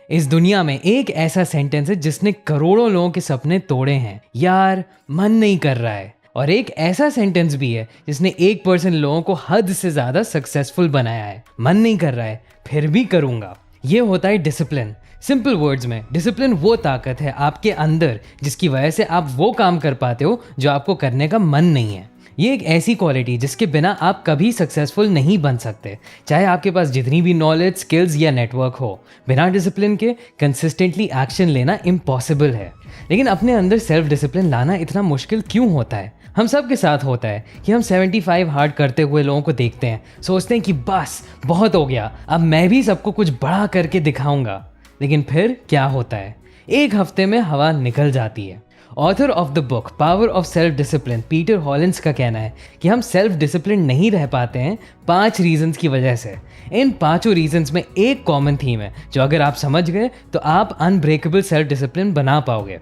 इस दुनिया में एक ऐसा सेंटेंस है जिसने करोड़ों लोगों के सपने तोड़े हैं, यार मन नहीं कर रहा है। और एक ऐसा सेंटेंस भी है जिसने 1% लोगों को हद से ज्यादा सक्सेसफुल बनाया है, मन नहीं कर रहा है फिर भी करूंगा। ये होता है डिसिप्लिन। सिंपल वर्ड्स में डिसिप्लिन वो ताकत है आपके अंदर जिसकी वजह से आप वो काम कर पाते हो जो आपको करने का मन नहीं है। ये एक ऐसी क्वालिटी जिसके बिना आप कभी सक्सेसफुल नहीं बन सकते, चाहे आपके पास जितनी भी नॉलेज, स्किल्स या नेटवर्क हो। बिना डिसिप्लिन के कंसिस्टेंटली एक्शन लेना इम्पॉसिबल है। लेकिन अपने अंदर सेल्फ डिसिप्लिन लाना इतना मुश्किल क्यों होता है? हम सब के साथ होता है कि हम 75 हार्ड करते हुए लोगों को देखते हैं, सोचते हैं कि बस बहुत हो गया, अब मैं भी सबको कुछ बड़ा करके दिखाऊंगा। लेकिन फिर क्या होता है? एक हफ्ते में हवा निकल जाती है। Author of the book power of self discipline Peter Hollins का कहना है कि हम सेल्फ डिसिप्लिन नहीं रह पाते हैं 5 रीजंस की वजह से। इन 5 रीजंस में एक कॉमन थीम है जो अगर आप समझ गए तो आप अनब्रेकेबल सेल्फ डिसिप्लिन बना पाओगे।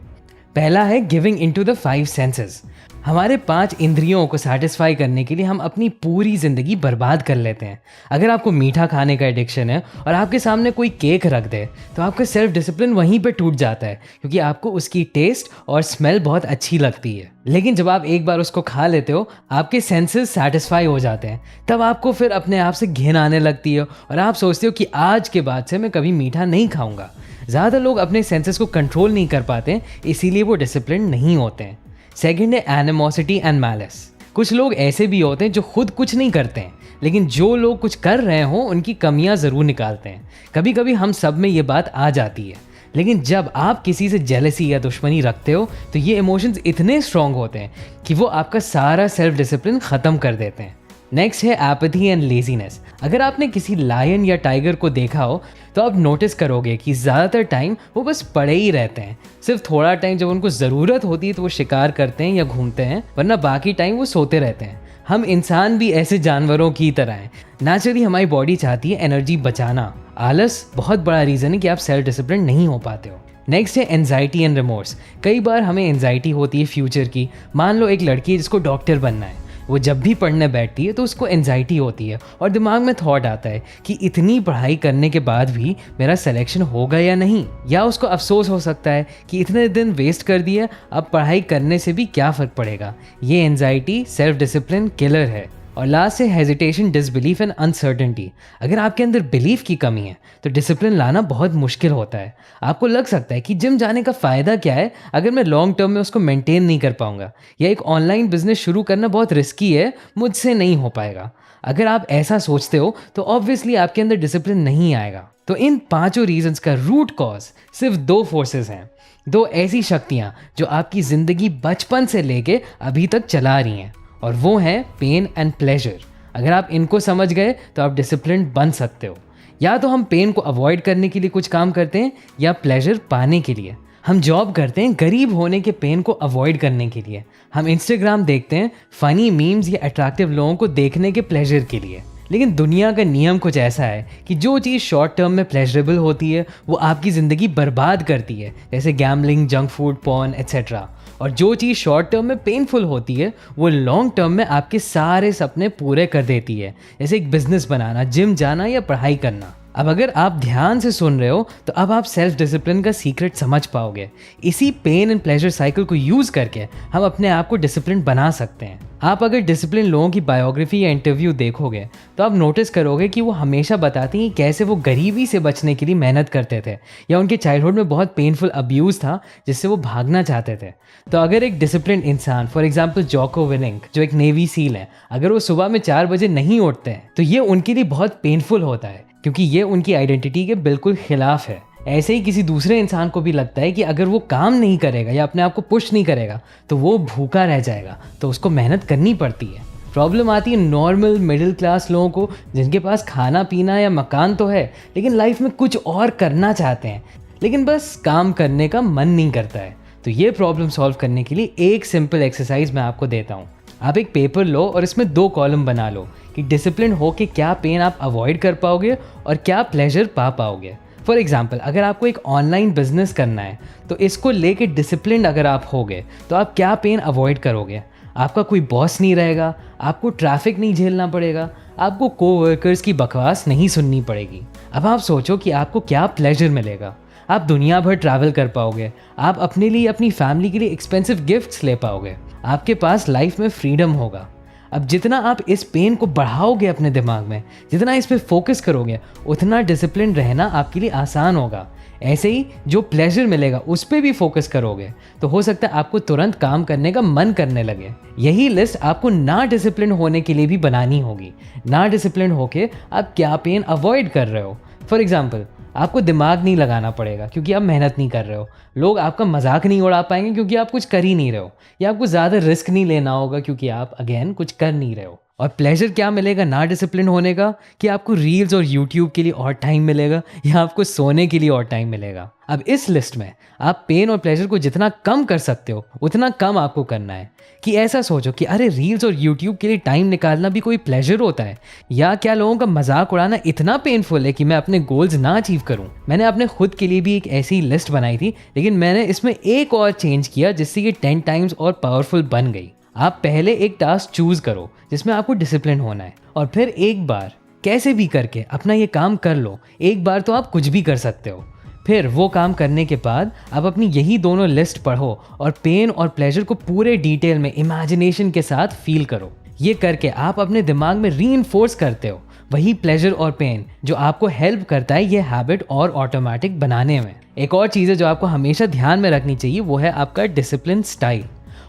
पहला है गिविंग इनटू द 5 सेंसेस। हमारे 5 इंद्रियों को सेटिस्फाई करने के लिए हम अपनी पूरी ज़िंदगी बर्बाद कर लेते हैं। अगर आपको मीठा खाने का एडिक्शन है और आपके सामने कोई केक रख दे तो आपका सेल्फ डिसिप्लिन वहीं पे टूट जाता है, क्योंकि आपको उसकी टेस्ट और स्मेल बहुत अच्छी लगती है। लेकिन जब आप एक बार उसको खा लेते हो, आपके सेंसेस सेटिस्फाई हो जाते हैं, तब आपको फिर अपने आप से घिन आने लगती है और आप सोचते हो कि आज के बाद से मैं कभी मीठा नहीं खाऊंगा। ज़्यादा लोग अपने सेंसेस को कंट्रोल नहीं कर पाते, इसीलिए वो डिसिप्लिन नहीं होते हैं। सेकेंड है एनिमोसिटी एंड मैलिस। कुछ लोग ऐसे भी होते हैं जो खुद कुछ नहीं करते हैं, लेकिन जो लोग कुछ कर रहे हों उनकी कमियां ज़रूर निकालते हैं। कभी कभी हम सब में ये बात आ जाती है, लेकिन जब आप किसी से जेलसी या दुश्मनी रखते हो तो ये इमोशंस इतने स्ट्रॉन्ग होते हैं कि वो आपका सारा सेल्फ डिसिप्लिन ख़त्म कर देते हैं। नेक्स्ट है एपैथी एंड लेजीनेस। अगर आपने किसी लायन या टाइगर को देखा हो तो आप नोटिस करोगे कि ज़्यादातर टाइम वो बस पड़े ही रहते हैं। सिर्फ थोड़ा टाइम जब उनको ज़रूरत होती है तो वो शिकार करते हैं या घूमते हैं, वरना बाकी टाइम वो सोते रहते हैं। हम इंसान भी ऐसे जानवरों की तरह हैं। नेचुरली हमारी बॉडी चाहती है एनर्जी बचाना। आलस बहुत बड़ा रीज़न है कि आप सेल्फ डिसिप्लिन नहीं हो पाते हो। नेक्स्ट है एंजाइटी एंड रिमोर्स। कई बार हमें एंजाइटी होती है फ्यूचर की। मान लो एक लड़की है जिसको डॉक्टर बनना है, वो जब भी पढ़ने बैठती है तो उसको एंजाइटी होती है और दिमाग में थॉट आता है कि इतनी पढ़ाई करने के बाद भी मेरा सिलेक्शन होगा या नहीं। या उसको अफसोस हो सकता है कि इतने दिन वेस्ट कर दिए, अब पढ़ाई करने से भी क्या फ़र्क पड़ेगा। ये एंजाइटी सेल्फ डिसिप्लिन किलर है। और लास्ट है हेजिटेशन, डिसबिलीफ एंड अनसर्टेनिटी। अगर आपके अंदर बिलीफ की कमी है तो डिसिप्लिन लाना बहुत मुश्किल होता है। आपको लग सकता है कि जिम जाने का फ़ायदा क्या है अगर मैं लॉन्ग टर्म में उसको मेंटेन नहीं कर पाऊंगा, या एक ऑनलाइन बिजनेस शुरू करना बहुत रिस्की है, मुझसे नहीं हो पाएगा। अगर आप ऐसा सोचते हो तो ऑब्वियसली आपके अंदर डिसिप्लिन नहीं आएगा। तो इन 5 रीजंस का रूट कॉज सिर्फ 2 फोर्सेस हैं, 2 ऐसी शक्तियाँ जो आपकी ज़िंदगी बचपन से लेके अभी तक चला रही हैं, और वो हैं पेन एंड प्लेजर। अगर आप इनको समझ गए तो आप डिसिप्लिन बन सकते हो। या तो हम पेन को अवॉइड करने के लिए कुछ काम करते हैं या प्लेजर पाने के लिए। हम जॉब करते हैं गरीब होने के पेन को अवॉइड करने के लिए। हम इंस्टाग्राम देखते हैं फ़नी मीम्स या अट्रैक्टिव लोगों को देखने के प्लेजर के लिए। लेकिन दुनिया का नियम कुछ ऐसा है कि जो चीज़ शॉर्ट टर्म में प्लेजरेबल होती है वो आपकी ज़िंदगी बर्बाद करती है, जैसे gambling, junk food, porn etcetera. और जो चीज़ शॉर्ट टर्म में पेनफुल होती है वो लॉन्ग टर्म में आपके सारे सपने पूरे कर देती है, जैसे एक बिजनेस बनाना, जिम जाना या पढ़ाई करना। अब अगर आप ध्यान से सुन रहे हो तो अब आप सेल्फ डिसिप्लिन का सीक्रेट समझ पाओगे। इसी पेन एंड प्लेजर साइकिल को यूज़ करके हम अपने आप को डिसिप्लिन बना सकते हैं। आप अगर डिसिप्लिन लोगों की बायोग्राफी या इंटरव्यू देखोगे तो आप नोटिस करोगे कि वो हमेशा बताती हैं कैसे वो गरीबी से बचने के लिए मेहनत करते थे, या उनके चाइल्डहुड में बहुत पेनफुल अब्यूज़ था जिससे वो भागना चाहते थे। तो अगर एक डिसिप्लिन इंसान, फॉर एग्जाम्पल जॉको विलिंग जो एक नेवी सील है, अगर वो सुबह में 4 बजे नहीं उठते हैं तो ये उनके लिए बहुत पेनफुल होता है, क्योंकि ये उनकी आइडेंटिटी के बिल्कुल खिलाफ है। ऐसे ही किसी दूसरे इंसान को भी लगता है कि अगर वो काम नहीं करेगा या अपने आप को पुश नहीं करेगा तो वो भूखा रह जाएगा, तो उसको मेहनत करनी पड़ती है। प्रॉब्लम आती है नॉर्मल मिडिल क्लास लोगों को, जिनके पास खाना पीना या मकान तो है लेकिन लाइफ में कुछ और करना चाहते हैं, लेकिन बस काम करने का मन नहीं करता है। तो ये प्रॉब्लम सॉल्व करने के लिए एक सिंपल एक्सरसाइज मैं आपको देता हूँ। आप एक पेपर लो और इसमें 2 कॉलम बना लो कि डिसिप्लिन हो के क्या पेन आप अवॉइड कर पाओगे और क्या प्लेजर पा पाओगे। फॉर एग्जाम्पल, अगर आपको एक ऑनलाइन बिजनेस करना है तो इसको लेके डिसिप्लिन अगर आप होगे तो आप क्या पेन अवॉइड करोगे। आपका कोई बॉस नहीं रहेगा, आपको ट्रैफिक नहीं झेलना पड़ेगा, आपको कोवर्कर्स की बकवास नहीं सुननी पड़ेगी। अब आप सोचो कि आपको क्या प्लेजर मिलेगा। आप दुनिया भर ट्रैवल कर पाओगे, आप अपने लिए, अपनी फैमिली के लिए एक्सपेंसिव गिफ्ट्स ले पाओगे, आपके पास लाइफ में फ्रीडम होगा। अब जितना आप इस पेन को बढ़ाओगे अपने दिमाग में, जितना इस पे फोकस करोगे, उतना डिसिप्लिन रहना आपके लिए आसान होगा। ऐसे ही जो प्लेजर मिलेगा उस पर भी फोकस करोगे तो हो सकता है आपको तुरंत काम करने का मन करने लगे। यही लिस्ट आपको ना डिसिप्लिन होने के लिए भी बनानी होगी। ना डिसिप्लिन होके आप क्या पेन अवॉइड कर रहे हो। फॉर एग्जाम्पल, आपको दिमाग नहीं लगाना पड़ेगा क्योंकि आप मेहनत नहीं कर रहे हो। लोग आपका मजाक नहीं उड़ा पाएंगे क्योंकि आप कुछ कर ही नहीं रहे हो। या आपको ज़्यादा रिस्क नहीं लेना होगा क्योंकि आप अगेन कुछ कर नहीं रहे हो। और प्लेजर क्या मिलेगा ना डिसिप्लिन होने का, कि आपको रील्स और यूट्यूब के लिए और टाइम मिलेगा या आपको सोने के लिए और टाइम मिलेगा। अब इस लिस्ट में आप पेन और प्लेजर को जितना कम कर सकते हो उतना कम आपको करना है। कि ऐसा सोचो कि अरे रील्स और यूट्यूब के लिए टाइम निकालना भी कोई प्लेजर होता है, या क्या लोगों का मजाक उड़ाना इतना पेनफुल है कि मैं अपने गोल्स ना अचीव करूं। मैंने अपने खुद के लिए भी एक ऐसी लिस्ट बनाई थी, लेकिन मैंने इसमें एक और चेंज किया जिससे ये 10 टाइम्स और पावरफुल बन गई। आप पहले एक टास्क चूज करो जिसमें आपको डिसिप्लिन होना है, और फिर एक बार कैसे भी करके अपना ये काम कर लो। एक बार तो आप कुछ भी कर सकते हो। फिर वो काम करने के बाद आप अपनी यही दोनों लिस्ट पढ़ो और पेन और प्लेजर को पूरे डिटेल में इमेजिनेशन के साथ फील करो। ये करके आप अपने दिमाग में रीइंफोर्स करते हो वही प्लेजर और पेन जो आपको हेल्प करता है ये हैबिट और ऑटोमेटिक बनाने में। एक और चीज़ है जो आपको हमेशा ध्यान में रखनी चाहिए, वो है आपका डिसिप्लिन स्टाइल।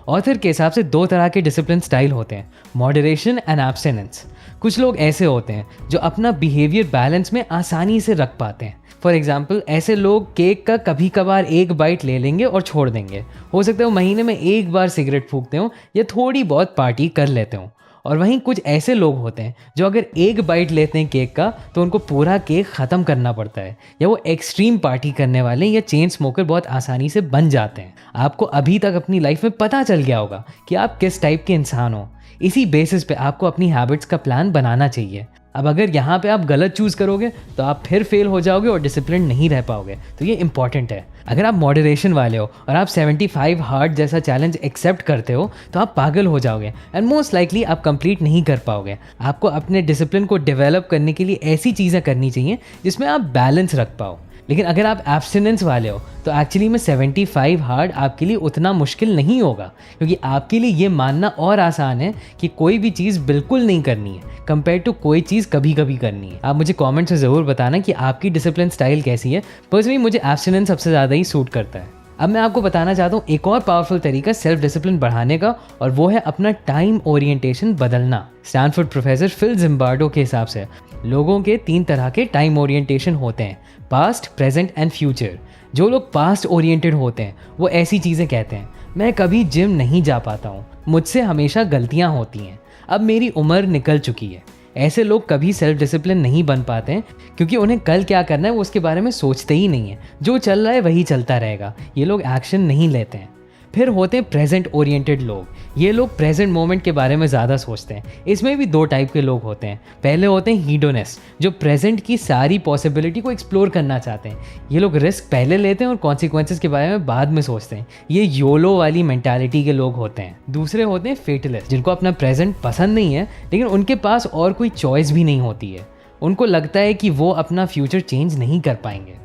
ऑथर के हिसाब से 2 तरह के डिसिप्लिन स्टाइल होते हैं, मॉडरेशन एंड एब्स्टिनेंस। कुछ लोग ऐसे होते हैं जो अपना बिहेवियर बैलेंस में आसानी से रख पाते हैं। फॉर एग्जाम्पल, ऐसे लोग केक का कभी कभार एक बाइट ले लेंगे और छोड़ देंगे। हो सकता है वो महीने में एक बार सिगरेट फूकते हो या थोड़ी बहुत पार्टी कर लेते हो। और वहीं कुछ ऐसे लोग होते हैं जो अगर एक बाइट लेते हैं केक का तो उनको पूरा केक ख़त्म करना पड़ता है, या वो एक्सट्रीम पार्टी करने वाले या चेन स्मोकर बहुत आसानी से बन जाते हैं। आपको अभी तक अपनी लाइफ में पता चल गया होगा कि आप किस टाइप के इंसान हो। इसी बेसिस पे आपको अपनी हैबिट्स का प्लान बनाना चाहिए। अब अगर यहाँ पे आप गलत चूज़ करोगे तो आप फिर फेल हो जाओगे और डिसिप्लिन नहीं रह पाओगे। तो ये इंपॉर्टेंट है। अगर आप मॉडरेशन वाले हो और आप 75 हार्ड जैसा चैलेंज एक्सेप्ट करते हो तो आप पागल हो जाओगे एंड मोस्ट लाइकली आप कंप्लीट नहीं कर पाओगे। आपको अपने डिसिप्लिन को डेवलप करने के लिए ऐसी चीज़ें करनी चाहिए जिसमें आप बैलेंस रख पाओ। लेकिन अगर आप एब्स्टिनेंस वाले हो तो एक्चुअली में 75 हार्ड आपके लिए उतना मुश्किल नहीं होगा, क्योंकि आपके लिए ये मानना और आसान है कि कोई भी चीज़ बिल्कुल नहीं करनी है कंपेयर टू कोई चीज़ कभी कभी करनी है। आप मुझे कमेंट्स में ज़रूर बताना कि आपकी डिसिप्लिन स्टाइल कैसी है। पर्सनली मुझे एब्स्टिनेंस सबसे ज़्यादा ही सूट करता है। अब मैं आपको बताना चाहता हूँ एक और पावरफुल तरीका सेल्फ डिसिप्लिन बढ़ाने का, और वो है अपना टाइम ओरिएंटेशन बदलना। स्टैनफोर्ड प्रोफेसर फिल जिम्बार्डो के हिसाब से लोगों के 3 तरह के टाइम ओरिएंटेशन होते हैं, पास्ट, प्रेजेंट एंड फ्यूचर। जो लोग पास्ट ओरिएंटेड होते हैं वो ऐसी चीज़ें कहते हैं, मैं कभी जिम नहीं जा पाता हूँ, मुझसे हमेशा गलतियाँ होती हैं, अब मेरी उम्र निकल चुकी है। ऐसे लोग कभी सेल्फ डिसिप्लिन नहीं बन पाते हैं क्योंकि उन्हें कल क्या करना है वो उसके बारे में सोचते ही नहीं है। जो चल रहा है वही चलता रहेगा, ये लोग एक्शन नहीं लेते हैं। फिर होते हैं प्रेजेंट ओरिएंटेड लोग। ये लोग प्रेजेंट मोमेंट के बारे में ज़्यादा सोचते हैं। इसमें भी 2 टाइप के लोग होते हैं। पहले होते हैं हीडोनिस्ट, जो प्रेजेंट की सारी पॉसिबिलिटी को एक्सप्लोर करना चाहते हैं। ये लोग रिस्क पहले लेते हैं और कॉन्सिक्वेंसेस के बारे में बाद में सोचते हैं। ये योलो वाली मेंटालिटी के लोग होते हैं। दूसरे होते हैं फेटलिस्ट, जिनको अपना प्रेजेंट पसंद नहीं है लेकिन उनके पास और कोई चॉइस भी नहीं होती है। उनको लगता है कि वो अपना फ्यूचर चेंज नहीं कर पाएंगे।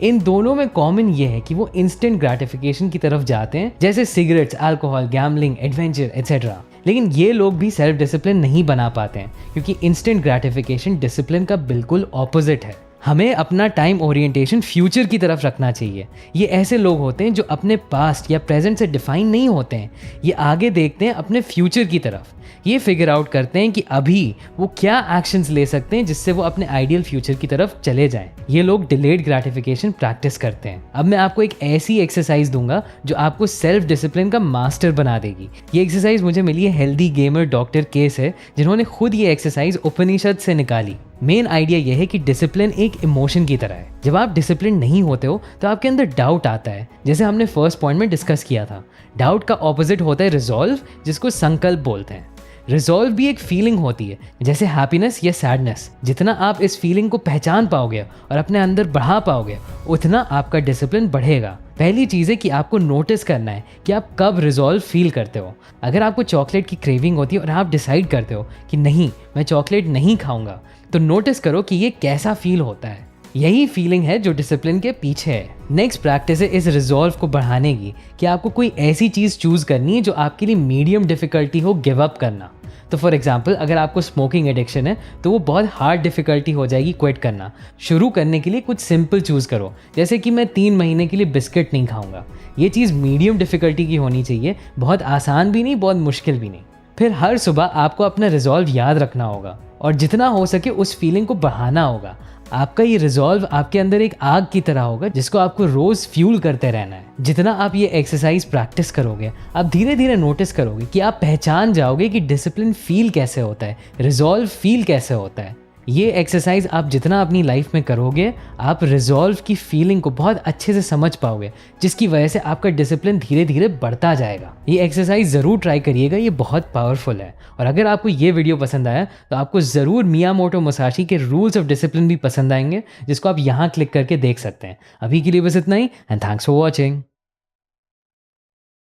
इन दोनों में कॉमन ये है कि वो इंस्टेंट ग्रेटिफिकेशन की तरफ जाते हैं, जैसे cigarettes, alcohol, gambling, adventure etcetera. लेकिन ये लोग भी सेल्फ डिसिप्लिन नहीं बना पाते हैं क्योंकि इंस्टेंट ग्रेटिफिकेशन डिसिप्लिन का बिल्कुल ऑपोजिट है। हमें अपना टाइम ओरिएंटेशन फ्यूचर की तरफ रखना चाहिए। ये ऐसे लोग होते हैं जो अपने पास्ट या प्रेजेंट से डिफाइन नहीं होते हैं, ये आगे देखते हैं अपने फ्यूचर की तरफ। ये फिगर आउट करते हैं कि अभी वो क्या एक्शंस ले सकते हैं जिससे वो अपने आइडियल फ्यूचर की तरफ चले जाएं। ये लोग डिलेड ग्रेटिफिकेशन प्रैक्टिस करते हैं। अब मैं आपको एक ऐसी एक्सरसाइज दूंगा जो आपको सेल्फ डिसिप्लिन का मास्टर बना देगी। ये एक्सरसाइज मुझे मिली है हेल्दी गेमर डॉक्टर के से, जिन्होंने खुद ये एक्सरसाइज उपनिषद से निकाली। मेन आइडिया यह है कि डिसिप्लिन एक इमोशन की तरह है। जब आप डिसिप्लिन नहीं होते हो तो आपके अंदर डाउट आता है, जैसे हमने फर्स्ट पॉइंट में डिस्कस किया था। डाउट का ऑपोजिट होता है रिजॉल्व, जिसको संकल्प बोलते हैं। रिजॉल्व भी एक फीलिंग होती है, जैसे हैप्पीनेस या सैडनेस। जितना आप इस फीलिंग को पहचान पाओगे और अपने अंदर बढ़ा पाओगे, उतना आपका डिसिप्लिन बढ़ेगा। पहली चीज़ है कि आपको नोटिस करना है कि आप कब रिजॉल्व फील करते हो। अगर आपको चॉकलेट की क्रेविंग होती है और आप डिसाइड करते हो कि नहीं, मैं चॉकलेट नहीं खाऊंगा, तो नोटिस करो कि ये कैसा फील होता है। यही फीलिंग है जो डिसिप्लिन के पीछे है। नेक्स्ट प्रैक्टिस है इस रिजॉल्व को बढ़ाने की, कि आपको कोई ऐसी चीज़ चूज़ करनी है जो आपके लिए मीडियम डिफ़िकल्टी हो गिव अप करना। तो फॉर एग्जाम्पल, अगर आपको स्मोकिंग एडिक्शन है तो वो बहुत हार्ड डिफ़िकल्टी हो जाएगी क्विट करना। शुरू करने के लिए कुछ सिंपल चूज़ करो, जैसे कि मैं 3 महीने के लिए बिस्किट नहीं खाऊंगा। ये चीज़ मीडियम डिफ़िकल्टी की होनी चाहिए, बहुत आसान भी नहीं, बहुत मुश्किल भी नहीं। फिर हर सुबह आपको अपना रिजॉल्व याद रखना होगा और जितना हो सके उस फीलिंग को बढ़ाना होगा। आपका ये रिजॉल्व आपके अंदर एक आग की तरह होगा जिसको आपको रोज फ्यूल करते रहना है। जितना आप ये एक्सरसाइज प्रैक्टिस करोगे, आप धीरे धीरे नोटिस करोगे कि आप पहचान जाओगे कि डिसिप्लिन फील कैसे होता है, रिजॉल्व फील कैसे होता है। ये एक्सरसाइज आप जितना अपनी लाइफ में करोगे, आप रिजॉल्व की फीलिंग को बहुत अच्छे से समझ पाओगे, जिसकी वजह से आपका डिसिप्लिन धीरे धीरे बढ़ता जाएगा। ये एक्सरसाइज ज़रूर ट्राई करिएगा, ये बहुत पावरफुल है। और अगर आपको ये वीडियो पसंद आया तो आपको ज़रूर मियामोटो मुसाशी के रूल्स ऑफ डिसिप्लिन भी पसंद आएंगे, जिसको आप यहाँ क्लिक करके देख सकते हैं। अभी के लिए बस इतना ही, एंड थैंक्स फॉर वॉचिंग।